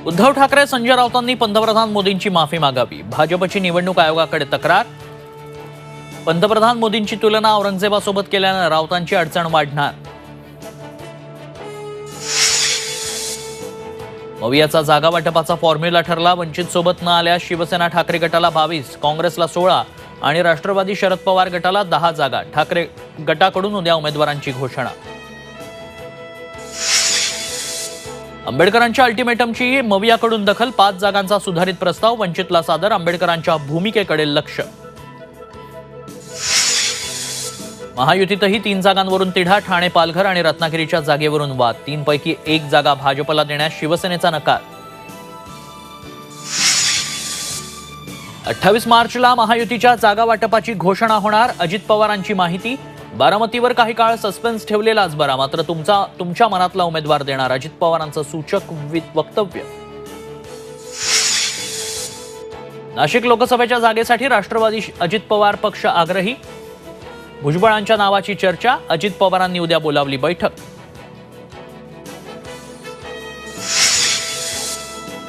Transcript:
उद्धव ठाकरे संजय राऊतांनी पंतप्रधान मोदींची माफी मागावी. भाजपची निवडणूक आयोगाकडे तक्रार. पंतप्रधान मोदींची तुलना औरंगजेबासोबत केल्यानं राऊतांची अडचण वाढणार. मवियाचा जागा वाटपाचा फॉर्म्युला ठरला. वंचित सोबत न आल्यास शिवसेना ठाकरे गटाला 22, काँग्रेसला 16 आणि राष्ट्रवादी शरद पवार गटाला 10 जागा. ठाकरे गटाकडून उद्या उमेदवारांची घोषणा. आंबेडकरांच्या अल्टिमेटमची मवियाकडून दखल. 5 जागांचा सुधारित प्रस्ताव वंचितला सादर. आंबेडकरांच्या भूमिकेकडे लक्ष. महायुतीतही 3 जागांवरून तिढा. ठाणे, पालघर आणि रत्नागिरीच्या जागेवरून वाद. 3 पैकी 1 जागा भाजपला देण्यास शिवसेनेचा नकार. 28 मार्चला महायुतीच्या जागा वाटपाची घोषणा होणार. अजित पवारांची माहिती. बारामतीवर काही काळ सस्पेन्स ठेवलेलाच बरा, मात्र तुमच्या मनातला उमेदवार देणार. अजित पवारांचं सूचक वक्तव्य. नाशिक लोकसभेच्या जागेसाठी राष्ट्रवादी अजित पवार पक्ष आग्रही. भुजबळांच्या नावाची चर्चा. अजित पवारांनी उद्या बोलावली बैठक.